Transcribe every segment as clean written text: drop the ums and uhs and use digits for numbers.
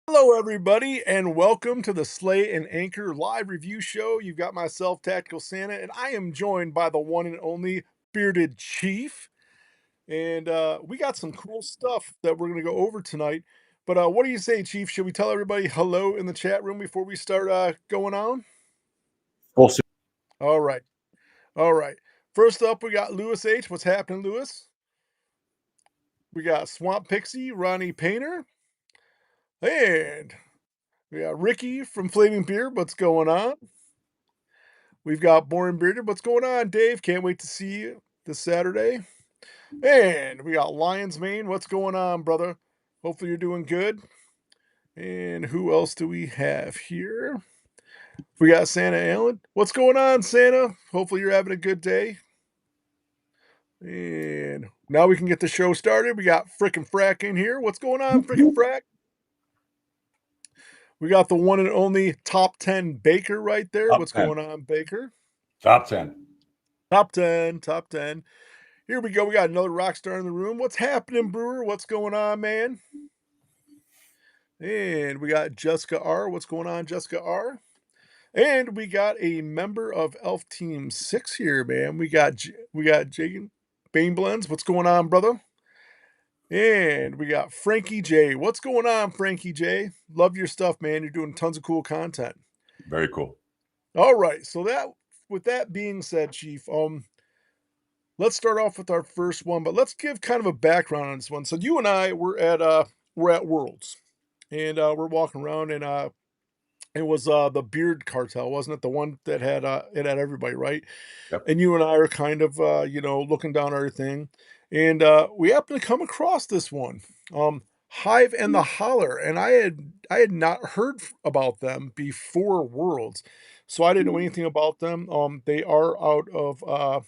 Hello, everybody, and welcome to the Sleigh and Anchor live review show. You've got myself, Tactical Santa, and I am joined by the one and only Bearded Chief. And we got some cool stuff that we're going to go over tonight. But what do you say, Chief? Should we tell everybody hello in the chat room before we start going on? Full suit. All right. All right. First up, we got Lewis H. What's happening, Lewis? We got Swamp Pixie, Ronnie Painter, and we got Ricky from Flaming Beard. What's going on? We've got Born Bearded. What's going on, Dave? Can't wait to see you this Saturday. And we got Lions Mane. What's going on, brother? Hopefully you're doing good. And who else do we have here? We got Santa Allen. What's going on, Santa? Hopefully you're having a good day. And now we can get the show started. We got Frickin' Frack in here. What's going on, Frickin' Frack? We got the one and only top 10 Baker right there. Top What's 10. going on, Baker? Top 10. Top 10, top 10. Here we go. We got another rock star in the room. What's happening, Brewer? What's going on, man? And we got Jessica R. What's going on, Jessica R? And we got a member of Elf Team 6 here, man. We got Jagan Bane Blends. What's going on, brother? And we got Frankie J. What's going on, Frankie J? Love your stuff, man. You're doing tons of cool content. Very cool. All right. So with that being said, Chief, let's start off with our first one, but let's give kind of a background on this one. So you and I were at Worlds, and we're walking around, and it was the Beard Cartel, wasn't it? The one that had it had everybody, right? Yep. And you and I are kind of looking down everything, and we happened to come across this one, Hive and the Hollar, and I had not heard about them before Worlds, so I didn't know anything about them. They are out of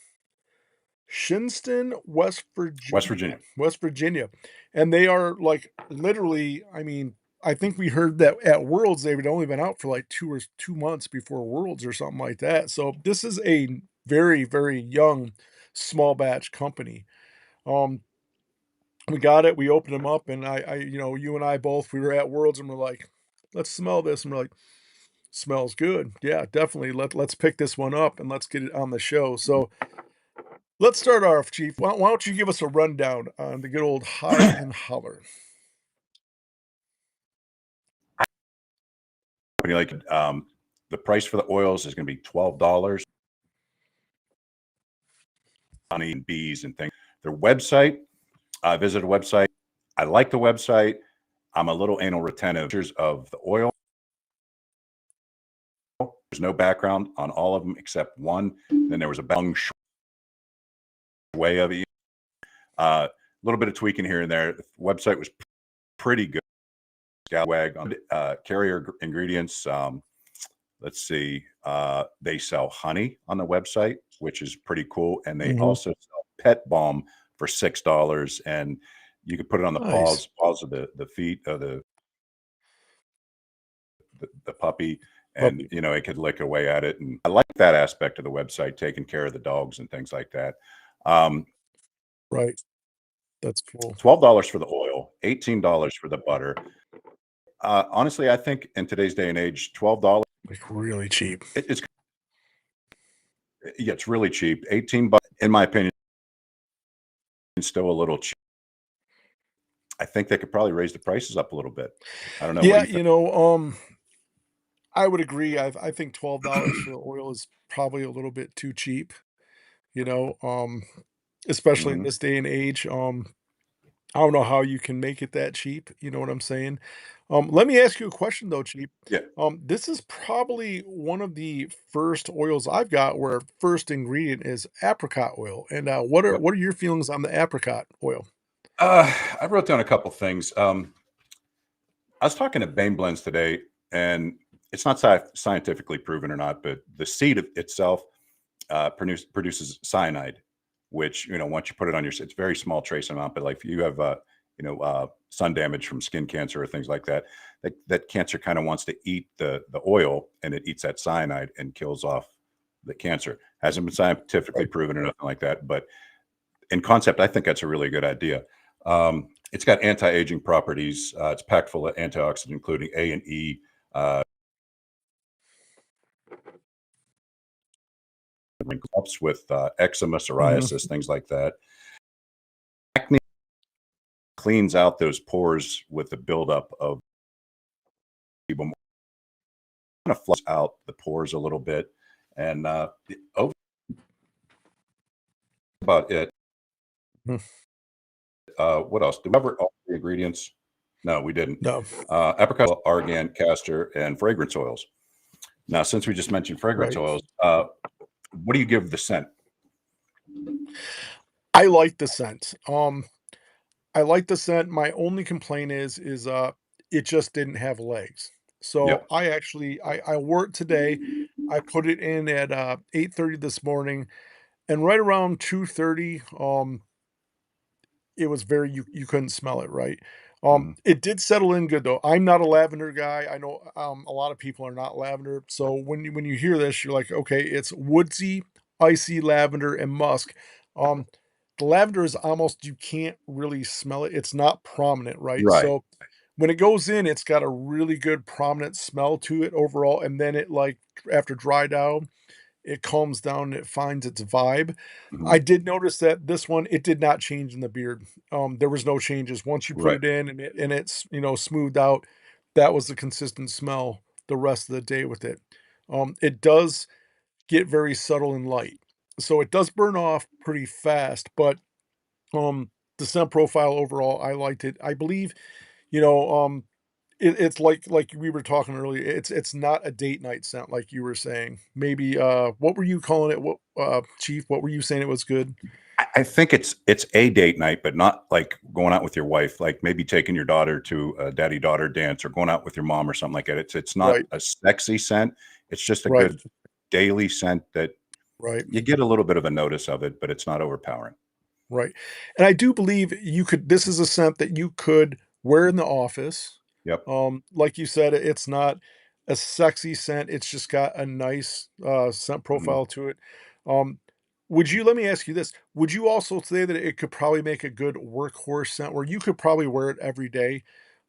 Shinston, West Virginia. West Virginia. West Virginia. And they are like literally, I mean, I think we heard that at Worlds they had only been out for like 2 months before Worlds or something like that. So this is a very, very young small batch company. Um we got it, we opened them up, and you and I both, we were at Worlds and we're like, let's smell this, and we're like, smells good. Yeah, definitely. Let's pick this one up and let's get it on the show. So let's start off, Chief. Why don't you give us a rundown on the good old Hive and Hollar? The price for the oils is going to be $12. Honey and bees and things. Their website, I visited a website. I like the website. I'm a little anal retentive of the oil. There's no background on all of them except one. Then there was a bung way of it. A little bit of tweaking here and there. The website was pretty good. Scalawag on carrier ingredients. Let's see. They sell honey on the website, which is pretty cool, and they also sell pet balm for $6, and you can put it on the paws of the feet of the puppy, and it could lick away at it. And I like that aspect of the website, taking care of the dogs and things like that. Right. That's cool. $12 for the oil, $18 for the butter. Honestly, I think in today's day and age, $12 like really cheap. It's really cheap. $18, in my opinion, still a little cheap. I think they could probably raise the prices up a little bit. I don't know. Yeah, do I would agree. I think $12 for the oil is probably a little bit too cheap. Especially in this day and age. I don't know how you can make it that cheap. You know what I'm saying? Let me ask you a question though, Chief. Yeah. This is probably one of the first oils I've got where first ingredient is apricot oil. And what are your feelings on the apricot oil? I wrote down a couple things. I was talking to Bane Blends today, and it's not scientifically proven or not, but the seed itself produces cyanide, which, once you put it on it's very small trace amount, but like if you have, sun damage from skin cancer or things like that, that cancer kind of wants to eat the oil, and it eats that cyanide and kills off the cancer. Hasn't been scientifically proven or nothing like that, but in concept, I think that's a really good idea. It's got anti-aging properties. It's packed full of antioxidants, including A and E. Helps with eczema, Mhm. psoriasis, things like that. Acne cleans out those pores with the buildup of sebum, kind of flushes out the pores a little bit, and over about it. Mm. What else? Did we cover all the ingredients? No, we didn't. No. Apricot, argan, castor, and fragrance oils. Now, since we just mentioned fragrance Right. oils, what do you give the scent? I like the scent. I like the scent. My only complaint is it just didn't have legs. So Yep. I wore it today. I put it in at 8:30 this morning, and right around 2:30, it was very you couldn't smell it, right? Mhm. It did settle in good though. I'm not a lavender guy. I know a lot of people are not lavender. So when you hear this, you're like, okay, it's woodsy, icy lavender and musk. Um, the lavender is almost you can't really smell it. It's not prominent, right? Right. So when it goes in, it's got a really good prominent smell to it overall, and then it like after dry down, it calms down and it finds its vibe. Mhm. I did notice that this one, it did not change in the beard. There was no changes. Once you put Right. it in and it's, smoothed out, that was the consistent smell the rest of the day with it. It does get very subtle and light. So it does burn off pretty fast, but the scent profile overall, I liked it. I believe, you know, it's like we were talking earlier, it's not a date night scent like you were saying. Maybe, what were you calling it? What, Chief, what were you saying it was good? I think it's a date night, but not like going out with your wife, like maybe taking your daughter to a daddy-daughter dance or going out with your mom or something like that. It's not Right, a sexy scent. It's just a right, good daily scent that right, you get a little bit of a notice of it, but it's not overpowering. right, and I do believe you could this is a scent that you could wear in the office. Yep. Like you said, it's not a sexy scent, it's just got a nice, scent Mhm. profile to it. Um, would you let me ask you this, would you also say that it could probably make a good workhorse scent where you could probably wear it every day?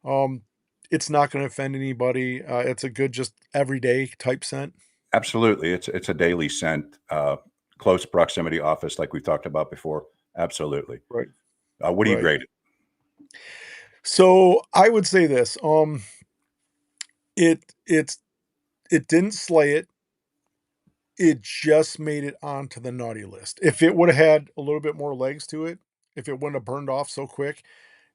Um, it's not gonna offend anybody, it's a good just everyday type scent? Absolutely. It's a daily scent, close proximity office like we've talked about before. Absolutely. Right, What do you right. grade it? So, I would say this, it it's it didn't slay it, it just made it onto the naughty list. If it woulda had a little bit more legs to it, if it wouldn't have burned off so quick,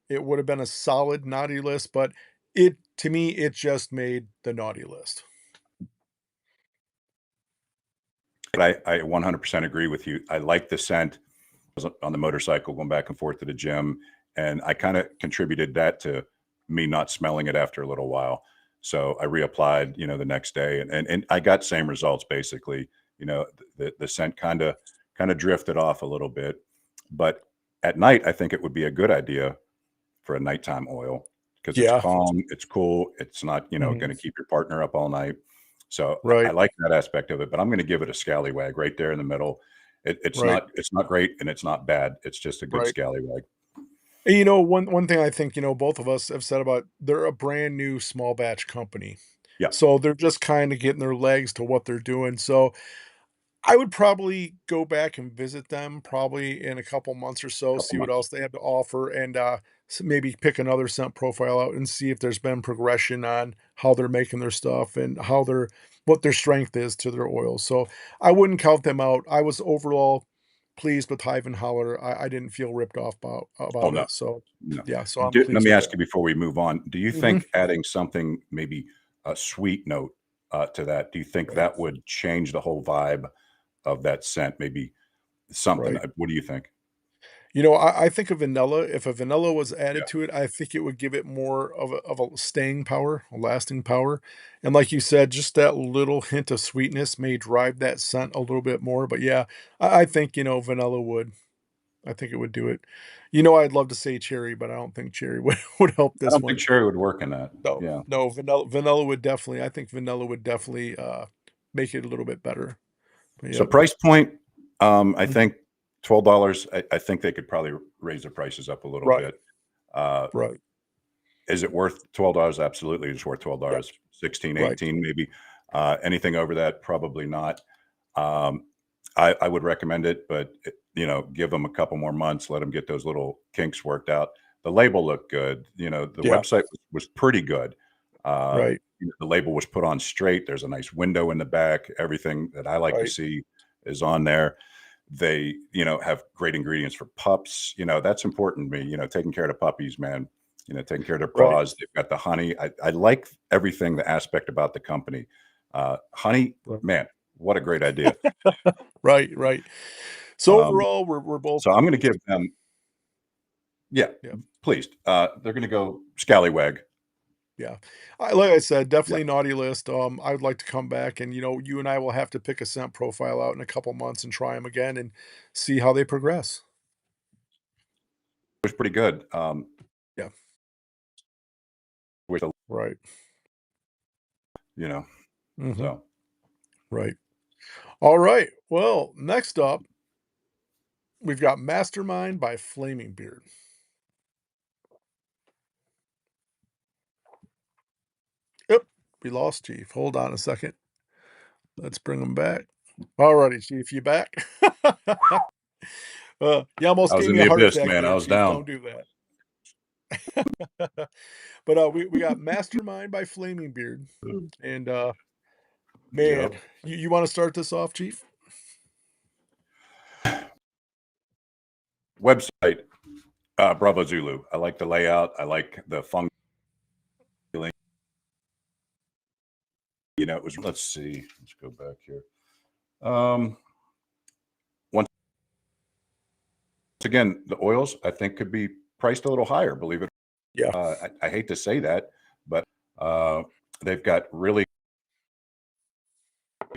it would have been a solid naughty list, but it to me, it just made the naughty list. But I 100% agree with you. I like the scent. Was on the motorcycle going back and forth to the gym, and I kind of contributed that to me not smelling it after a little while. So I reapplied, the next day, and I got same results basically. The scent kind of drifted off a little bit, but at night I think it would be a good idea for a nighttime oil because it's Yeah. calm, it's cool, it's not Mhm. going to keep your partner up all night. So I Right, like that aspect of it, but I'm going to give it a scallywag right there in the middle. It's right, not great and it's not bad. It's just a good right. scallywag. And, one thing I think, both of us have said about they're a brand new small batch company. Yeah, So they're just kinda getting their legs to what they're doing. So I would probably go back and visit them probably in a couple months or so, couple see what months. else they have to offer, and, maybe pick another scent profile out and see if there's been progression on how they're making their stuff and how their what their strength is to their oils. So I wouldn't count them out. I was overall pleased with Hive and Hollar. I didn't feel ripped off Oh about no, it. So no. yeah, so I'm Let pleased me with ask that. you before we move on. Do you Mhm. think adding something, maybe a sweet note to that, do you think Right, that would change the whole vibe of that scent? Maybe something. right. What do you think? I think of vanilla. If a vanilla was Yeah. added to it, I think it would give it more of a staying power, a lasting power. And like you said, just that little hint of sweetness may drive that scent a little bit more. But yeah, I think, vanilla would. I think it would do it. I'd love to say cherry, but I don't think cherry would help I this don't think one. cherry would work in that. No, Yeah. no, vanilla would definitely. I think vanilla would definitely make it a little bit better. But So yep. price point, I Mhm. think $12. I think they could probably raise the prices up a little Right. bit. Uh, Right. is it worth $12? Absolutely, it's worth Yep. $12. 16, Right. 18, maybe. Anything over that, probably not. Um, I would recommend it, but give them a couple more months, let them get those little kinks worked out. The label looked good. The Yeah. website was pretty good. Uh, Right. the label was put on straight. There's a nice window in the back. Everything that I like to Right. see is on there. They, have great ingredients for pups. That's important to me. Taking care of the puppies, man. Taking care of their Right. paws. They've got the honey. I like everything, the aspect about the company. Honey, Right. man, what a great idea. Right. Right. So Um, overall, we're both so I'm going to give them, yeah, yeah. please. They're going to go Scallywag. Yeah. Like I said, Yeah, definitely naughty list. I would like to come back and, you and I will have to pick a scent profile out in a couple months and try them again and see how they progress. it was pretty good. Yeah. With a, Right. you know, Mhm. so Right. All right. Well, next up, we've got Mastermind by Flaming Beard. Yep. We lost Chief. Hold on a second. Let's bring him back. Alrighty, Chief, you back? You almost I was gave in me the a heart abyss, attack man. I there, was Chief. down. Don't do that. But we got Mastermind by Flaming Beard. And man, Yep. you want to start this off, Chief? Website, Bravo Zulu. I like the layout. I like the fun feeling. It was, let's see. Let's go back here. Um, once again, the oils I think could be priced a little higher, believe it. Yeah. I hate to say that, but uh, they've got really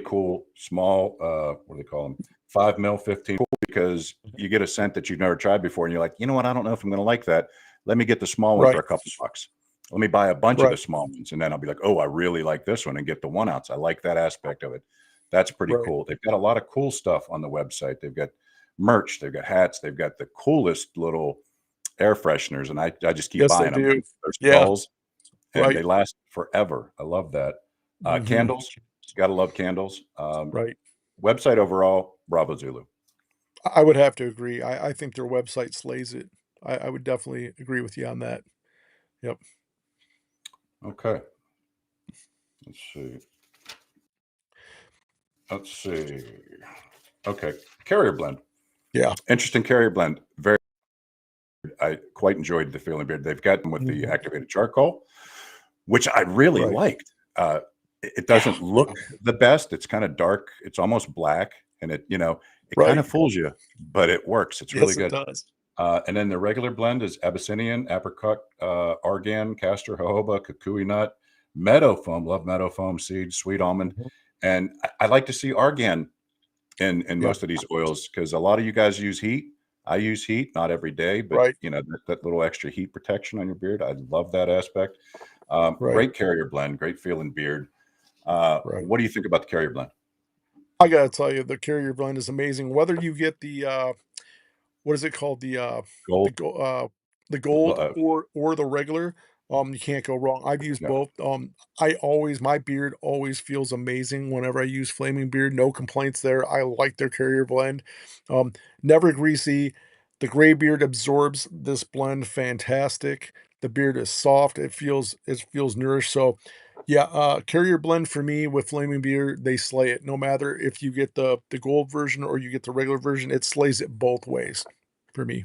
cool small, what do they call them? 5 mil, 15, because Mhm. you get a scent that you've never tried before and you're like, you know what? I don't know if I'm going to like that. Let me get the small one for Right. a couple bucks. Let me buy a bunch of the Right. small ones. And then I'll be like, oh, I really like this one and get the 1 ounce. I like that aspect of it. That's pretty Right. cool. They've got a lot of cool stuff on the website. They've got merch, they've got hats, they've got the coolest little air fresheners. And I just keep Yes, they buying them. do. They're Yeah. skulls and Right. they last forever. I love that. Mhm. Candles, gotta love candles. Right. Website overall, Bravo Zulu. I would have to agree. I think their website slays it. I would definitely agree with you on that. Yep. Okay. Let's see. Let's see. Okay. Carrier blend. Yeah. Interesting carrier blend. Very, I quite enjoyed the feeling beard. They've got them with the Mhm. activated charcoal, which I really Right. liked. It Yeah. doesn't Yeah. look the best. It's kind of dark. It's almost black, and it kind Right. of fools you, but it works. It's really Yes, it good. does. And then the regular blend is Abyssinian, apricot, argan, castor, jojoba, kukui nut, meadow foam. Love meadow foam seeds, sweet almond, Mhm. and I like to see argan in Yeah. most of these oils because a lot of you guys use heat. I use heat, not every day, but Right. that little extra heat protection on your beard. I love that aspect. Right. Great carrier blend, great feeling beard. Right. What do you think about the carrier blend? I gotta tell you, the carrier blend is amazing. Whether you get the, what is it called? The Gold, go the gold uh, or the regular, you can't go wrong. I've used yeah, both. I always my beard always feels amazing whenever I use Flaming Beard, no complaints there. I like their carrier blend. Um, Never greasy. The gray beard absorbs this blend fantastic. The beard is soft. It feels nourished. So, yeah, carrier blend for me with Flaming Beard, they slay it. No matter if you get the gold version or you get the regular version, it slays it both ways for me.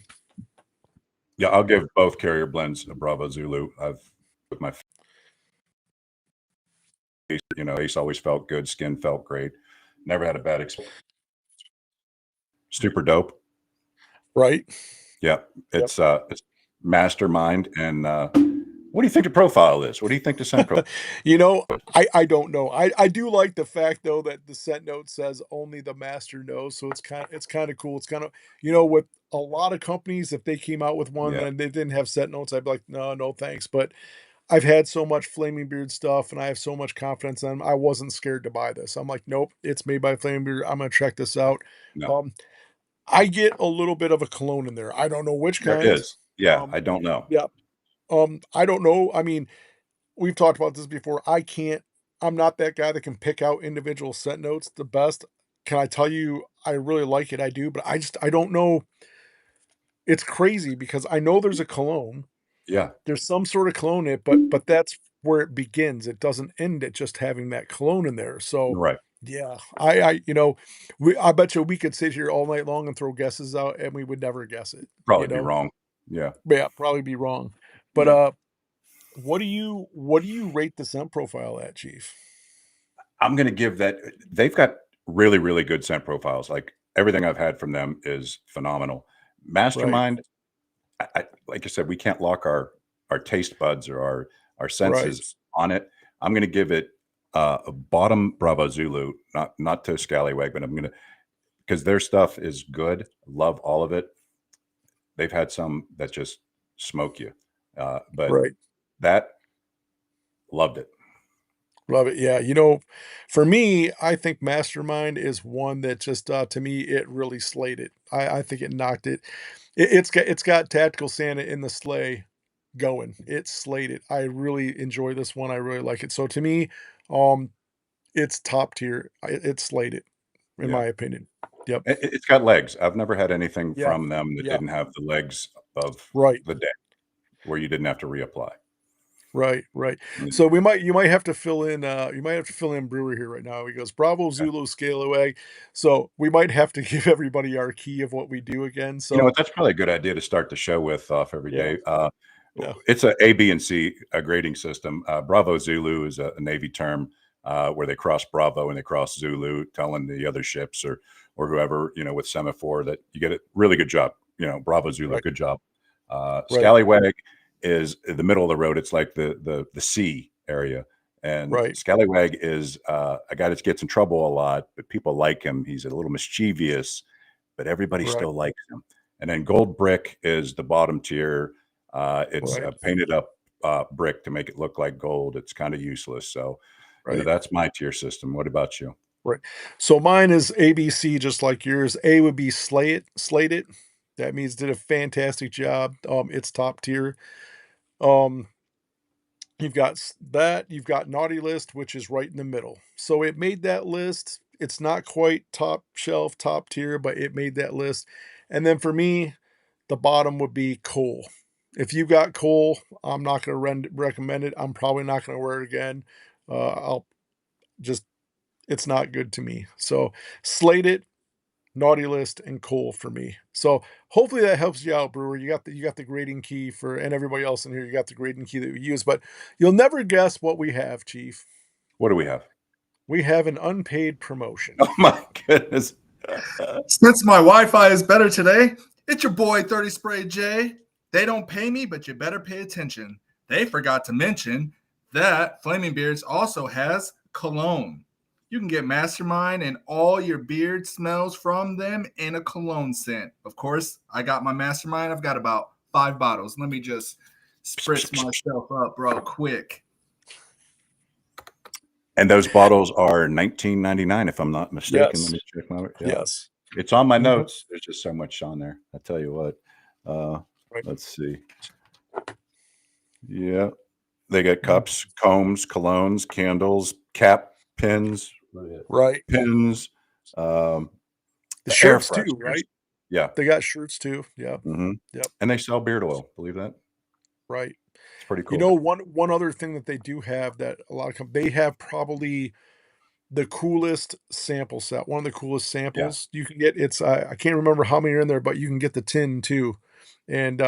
yeah. I'll give both carrier blends a Bravo Zulu. I've with my face, face always felt good, skin felt great, never had a bad experience. Super dope. Right? Yeah, Yep. it's mastermind. And what do you think the profile is? What do you think the scent profile? You know, I don't know. I do like the fact though that the scent note says only the master knows, so it's kinda cool. It's kinda with a lot of companies, if they came out with one Yeah, and they didn't have scent notes, I'd be like, "No, no, thanks." But I've had so much Flaming Beard stuff and I have so much confidence in them, I wasn't scared to buy this. I'm like, "Nope, it's made by Flaming Beard. I'm gonna check this out." no, Um, I get a little bit of a cologne in there. I don't know which there kind. is. Yeah, Um, I don't know. yeah. I don't know. I mean, we've talked about this before. I'm not that guy that can pick out individual scent notes the best. Can I tell you I really like it? I do, but I don't know. It's crazy because I know there's a cologne. Yeah, There's some sort of cologne in it, but that's where it begins. It doesn't end at just having that cologne in there. So, right. yeah, I bet you we could sit here all night long and throw guesses out, and we would never guess it, you Probably be know? wrong. Yeah, Yeah, probably be wrong. But, yeah. what do you rate the scent profile at, Chief? I'm gonna give that. They've got really, really good scent profiles. Like everything I've had from them is phenomenal. Right, Mastermind, like I said, we can't lock our taste buds or our right, senses on it. I'm gonna give it a bottom Bravo Zulu, not to Scallywag, but I'm gonna because their stuff is good. Love all of it. They've had some that just smoke you, but right. that loved it. Love it. Yeah, for me, I think Mastermind is one that just, to me, it really slayed it. I think it knocked it. It's got Tactical Santa in the sleigh going. It slayed it. I really enjoy this one. I really like it. So to me, um, it's top tier. It slayed it, in Yeah. my opinion. Yep. It's got legs. I've never had anything Yeah. from them that Yeah. didn't have the legs of Right. the day where you didn't have to reapply. Right, right. Mm, So you might have to fill in Brewer here right now. He goes, Bravo, okay. Zulu, Scalawag. So we might have to give everybody our key of what we do again. You know So what? That's probably a good idea to start the show with off every yeah, day. yeah, It's a B, and C grading system. Bravo Zulu is a Navy term where they cross Bravo and they cross Zulu, telling the other ships or whoever with semaphore that you get a really good job. Bravo Zulu, right, good job. right, Scallywag is in the middle of the road. It's like the C area. And right, Scallywag is a guy that gets in trouble a lot, but people like him. He's a little mischievous, but everybody right, still likes him. And then Gold Brick is the bottom tier. It's right, a painted up brick to make it look like gold. It's kind of useless. So, right, that's my tier system. What about you? right. So mine is ABC, just like yours. A would be slate it. That means did a fantastic job. It's top tier. Um, you've got Naughty List, which is right in the middle. So it made that list. It's not quite top shelf, top tier, but it made that list. And then for me, the bottom would be Cole. If you got Cole, I'm not going to recommend it. I'm probably not going to wear it again. I'll just, it's not good to me. So slate it, Naughty List, and Cole for me. So hopefully that helps you out, Brewer. You got the grading key for, and everybody else in here, you got the grading key that we use. But you'll never guess what we have, Chief. What do we have? We have an unpaid promotion. Oh my goodness. Since my Wi-Fi is better today, it's your boy 30 Spray J. They don't pay me, but you better pay attention. They forgot to mention that Flaming Beards also has cologne. You can get Mastermind and all your beard smells from them in a cologne scent. Of course, I got my Mastermind. I've got about 5 bottles. Let me just spritz myself up real quick. And those bottles are 19.99, if I'm not mistaken. Let Yes. me check my yeah. Yes. It's on my Mhm. notes. There's just so much on there. I tell you what. Uh, Right. let's see. Yeah. They got Mhm. cups, combs, colognes, candles, cap pins, Right. pins, um, The air shirts too, fresheners. right? Yeah. They got shirts too. Yeah. Hmm. Yep. And they sell beard oil. Believe that? Right. It's pretty cool. One other thing that they do have that a lot of they have probably the coolest sample set. One of the coolest Yeah. samples you can get. It's I can't remember how many are in there, but you can get the tin too, and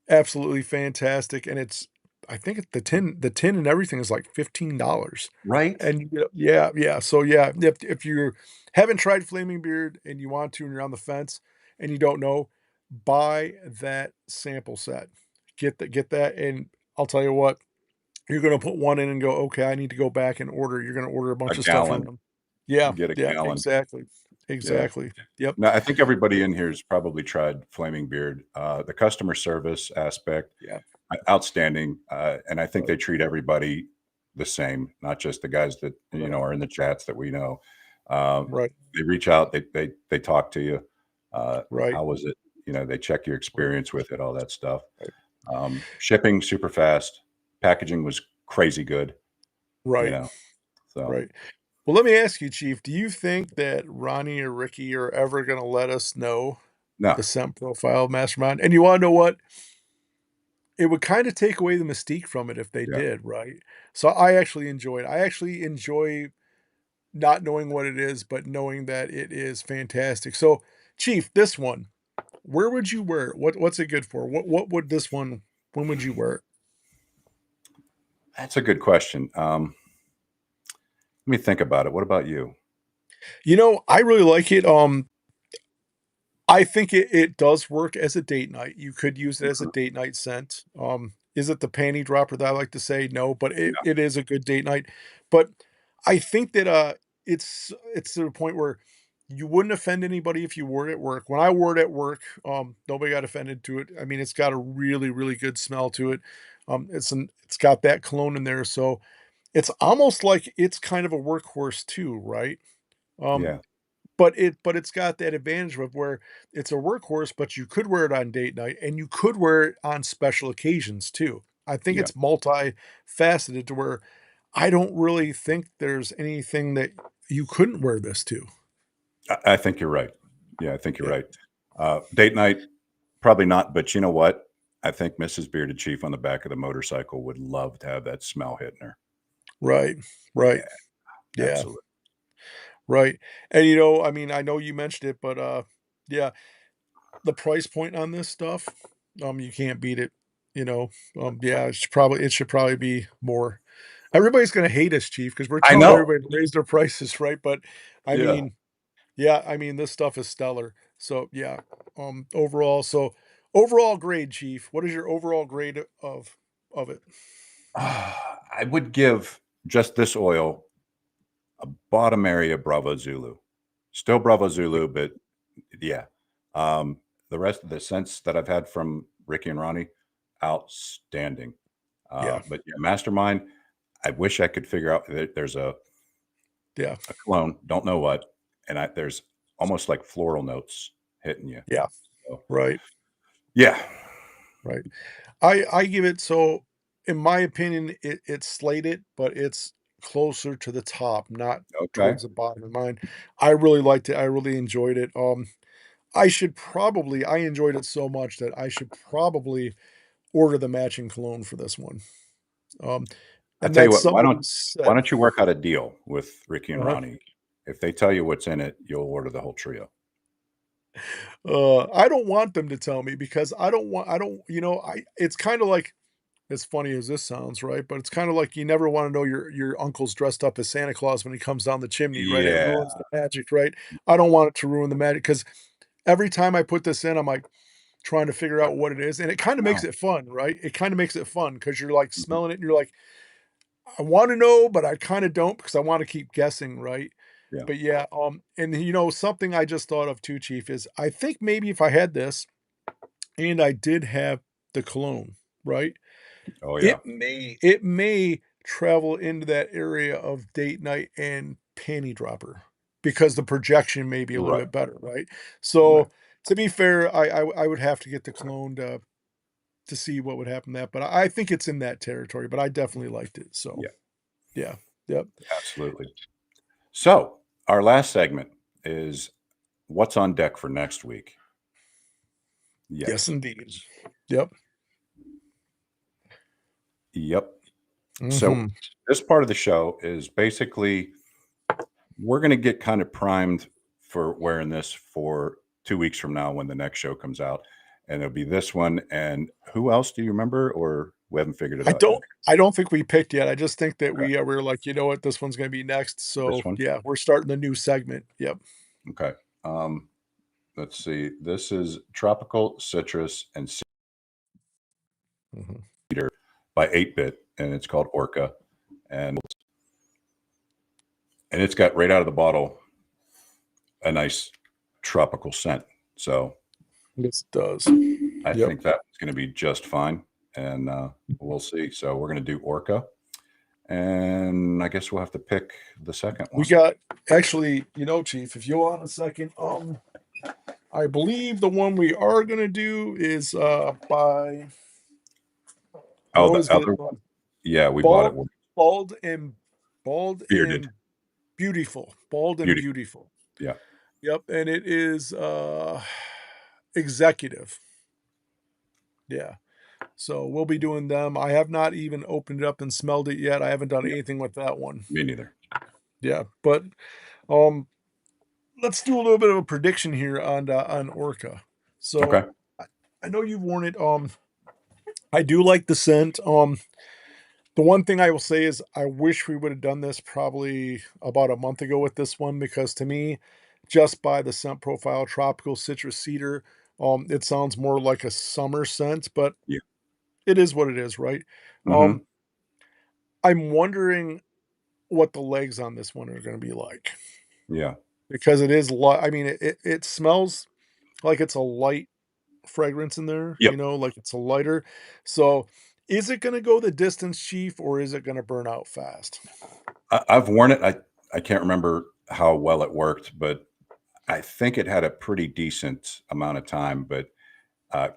absolutely fantastic. And it's I think the tin and everything is like $15. Right? And yeah, yeah. So yeah, if you haven't tried Flaming Beard and you want to, and you're on the fence and you don't know, buy that sample set. Get that, and I'll tell you what, you're gonna put one in and go, okay, I need to go back and order. You're gonna order a A bunch of stuff from gallon. them. Yeah, You get a yeah, gallon. exactly, Yeah. exactly. Yep, No, I think everybody in here has probably tried Flaming Beard. The customer service aspect, yeah, outstanding. And I think right, they treat everybody the same, not just the guys that right, are in the chats that we know. Um, right, they reach out, they talk to you. right, How was it? They check your right, experience with it, all that stuff. right. Shipping super fast. Packaging was crazy good. Right. So Right. Well, let me ask you, Chief, do you think that Ronnie or Ricky are ever going to let us know no, the scent profile of Mastermind? And you want to know what? It would kind of take away the mystique from it if they yeah. did, right? So I actually enjoy it. I actually enjoy not knowing what it is, but knowing that it is fantastic. So, Chief, this one, where would you wear it? What's it good for? What would this one? When would you wear it? That's a good question. Let me think about it. What about you? I really like it. I think it does work as a date night. You could use it as a Mhm. date night scent. Is it the panty dropper that I like to say? No, but it, No. it is a good date night. But I think that it's to the point where you wouldn't offend anybody if you wore it at work. When I wore it at work, nobody got offended to it. I mean, it's got a really, really good smell to it. It's got that cologne in there, so it's almost like it's kind of a workhorse too, right? Um, Yeah. but it's got that advantage of where it's a workhorse, but you could wear it on date night and you could wear it on special occasions too. I think Yeah. it's multifaceted to where I don't really think there's anything that you couldn't wear this to. I think you're right. Yeah, I think you're Yeah. right. Date night, probably not. But you know what? I think Mrs. Bearded Chief on the back of the motorcycle would love to have that smell hitting her. Right. Right. Yeah, Yeah. absolutely. Right. And I mean, I know you mentioned it, but yeah, the price point on this stuff, you can't beat it. You know, yeah, it should probably be more. Everybody's gonna hate us, Chief, because we're I telling know. everybody to raise their prices, right? But I Yeah. mean, yeah, I mean, this stuff is stellar. So yeah, overall grade, Chief. What is your overall grade of it? I would give just this oil a bottom area Bravo Zulu. Still Bravo Zulu, but yeah. Um, the rest of the scents that I've had from Ricky and Ronnie, outstanding. Yeah, But yeah, Mastermind, I wish I could figure out that there's yeah, a cologne, don't know what, and there's almost like floral notes hitting you. yeah. So, Right, yeah. right. I give it so. In my opinion, it's slated, but it's closer to the top, not Okay. towards the bottom of mine. I really liked it. I really enjoyed it. I enjoyed it so much that I should probably order the matching cologne for this one. Um, I and tell you that's what, somebody why said, don't you work out a deal with Ricky and uh Ronnie? If they tell you what's in it, you'll order the whole trio. I don't want them to tell me because I don't, it's kind of like, as funny as this sounds, right? But it's kind of like you never want to know your uncle's dressed up as Santa Claus when he comes down the chimney, right? It Yeah. ruins the magic, right? I don't want it to ruin the magic because every time I put this in, I'm like trying to figure out what it is, and it kind of makes Oh, it fun, right? It kind of makes it fun because you're like mhm. smelling it and you're like, I want to know, but I kind of don't because I want to keep guessing, right? Yeah. But yeah, and something I just thought of too, Chief, is I think maybe if I had this and I did have the cologne, right? Oh, yeah. It may travel into that area of date night and panty dropper because the projection may be a little Right. bit better, right? Right. So to be fair, I would have to get the cologne to see what would happen to that, but I think it's in that territory. But I definitely liked it. So Yeah, yeah, yep, absolutely. So, our last segment is what's on deck for next week. yes, Yes. indeed, yep, Yep. So, hmm this part of the show is basically we're going to get kind of primed for wearing this for 2 weeks from now when the next show comes out. And it'll be this one. And who else do you remember, or we haven't figured it I out yet? don't I don't think we picked yet. I just think that Okay. we were like, you know what, this one's going to be next. This So one. yeah, we're starting the new segment. Yep. Okay. Um, let's see. This is tropical citrus and Mhm. cedar by 8-bit, and it's called Orca. And it's got right out of the bottle a nice tropical scent. So Yes, it does. I Yep. think that's going to be just fine, and we'll see. So we're going to do Orca, and I guess we'll have to pick the second We one. got actually, Chief, if you want a second, I believe the one we are gonna do is by I Oh, the always get it other wrong. one. Yeah, we bought it. Bald and Bearded. beautiful. Bald and Beauty. beautiful. Yeah. Yep, and it is executive. Yeah. So we'll be doing them. I have not even opened it up and smelled it yet. I haven't done Yeah. anything with that one. Me neither. Yeah, but um let's do a little bit of a prediction here on Orca. Okay. So I know you've worn it. I do like the scent. The one thing I will say is I wish we would have done this probably about a month ago with this one because to me, just by the scent profile, tropical citrus cedar, it sounds more like a summer scent, but Yeah. it is what it is, right? Mm-hmm. I'm wondering what the legs on this one are going to be like Yeah. because it is light. I mean, it smells like it's a light fragrance in there, Yep. like it's a lighter. So, is it going to go the distance, Chief, or is it going to burn out fast? I've worn it. I can't remember how well it worked, but I think it had a pretty decent amount of time. But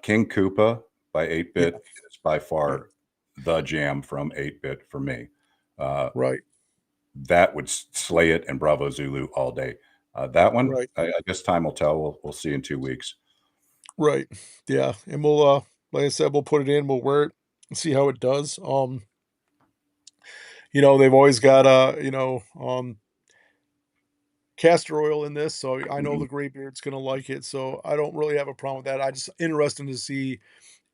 King Koopa by 8 Yeah, Bit is by yeah, far the jam from 8 Bit for me. Uh, right, that would slay it and Bravo Zulu all day. That one, right, I guess time will tell. We'll see in 2 weeks. right. Yeah, and we'll like I said, we'll put it in, we'll wear it, and see how it does. They've always got castor oil in this, so I know Mhm. the graybeard's gonna like it. So I don't really have a problem with that. I just interesting to see.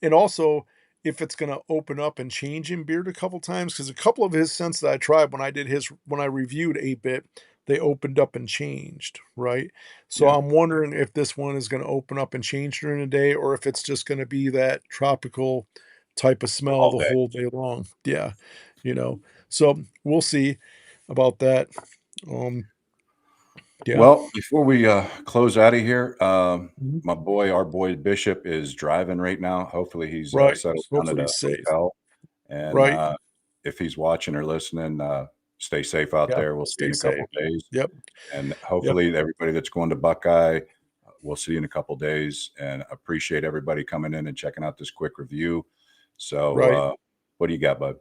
And also, if it's gonna open up and change in beard a couple times, because a couple of his scents that I tried when I reviewed 8-Bit, they opened up and changed, right? So Yeah, I'm wondering if this one is gonna open up and change during the day, or if it's just gonna be that tropical type of smell all the day. whole day long. Yeah, you know. So we'll see about that. Um, yeah. Well, before we close out of here, Mhm. our boy Bishop is driving right now. Hopefully, he's Right. settled down at Hopefully a he's safe. hotel. And Right. if he's watching or listening, stay safe out Yeah. there. We'll see you Stay in a couple safe. of days. Yep. And Yep. hopefully, everybody that's going to Buckeye, we'll see you in a couple of days. And appreciate everybody coming in and checking out this quick review. So, Right. what do you got, bud?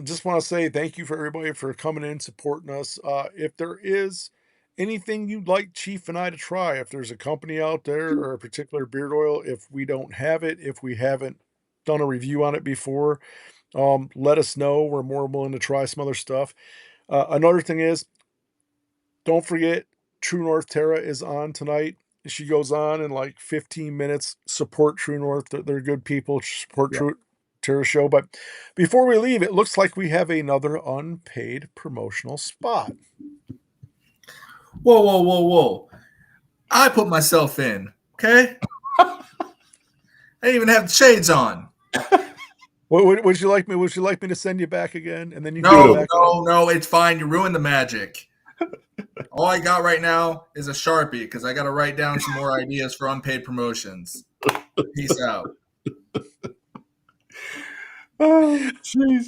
Just want to say thank you for everybody for coming in, supporting us. If there is anything you'd like Chief and I to try, if there's a company out there or a particular beard oil, if we don't have it, if we haven't done a review on it before, let us know. We're more willing to try some other stuff. Another thing is, don't forget, True North Terra is on tonight. She goes on in like 15 minutes. Support True North. They're good people. Support Yeah. True Terra show. But before we leave, it looks like we have another unpaid promotional spot. Whoa, whoa, whoa, whoa. I put myself in, okay? I didn't even have the shades on. Would you like me? Would you like me to send you back again, and then you can Do it come No, over. back on? no, no, it's fine. You ruined the magic. All I got right now is a Sharpie because I got to write down some more ideas for unpaid promotions. Peace out. Oh, jeez.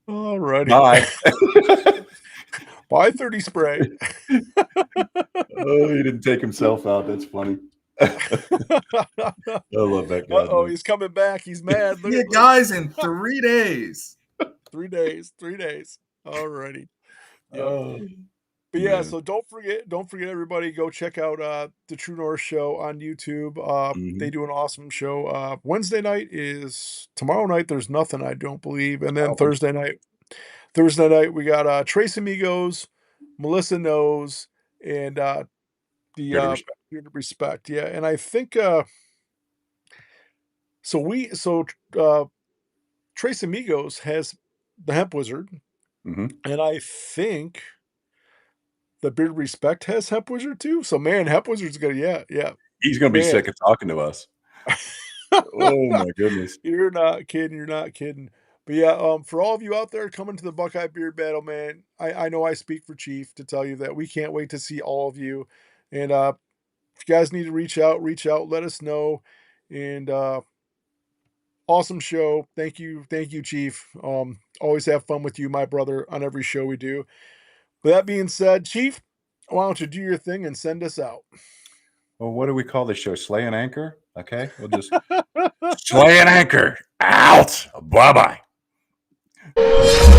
Alrighty. Bye. Bye, 30 spray. Oh, he didn't take himself out. That's funny. I love that guy, Uh-oh, man. he's coming back. He's mad. See you Look. guys in 3 days. 3 days. 3 days. Alrighty. Yep. Oh, But yeah, man. so don't forget everybody, go check out the True North show on YouTube. They Mhm. do an awesome show. Wednesday night is tomorrow night, there's nothing, I don't believe. And I then don't think so. Thursday night we got Trace Amigos, Melissa Knows, and the Beard of respect. Beard of Respect. Yeah. And I think so Trace Amigos has the Hemp Wizard, Mhm. and I think the Beard of Respect has Hemp Wizard too. So man, Hemp Wizard's gonna, yeah. He's gonna be Man. sick of talking to us. Oh my goodness. You're not kidding, you're not kidding. But yeah, for all of you out there coming to the Buckeye Beard Battle, man, I know I speak for Chief to tell you that we can't wait to see all of you. And if you guys need to reach out, let us know. And awesome show. Thank you, Chief. Always have fun with you, my brother, on every show we do. With that being said, Chief, why don't you do your thing and send us out? Well, what do we call this show? Slay and Anchor? Okay. We'll just Slay and Anchor. Out. Bye bye.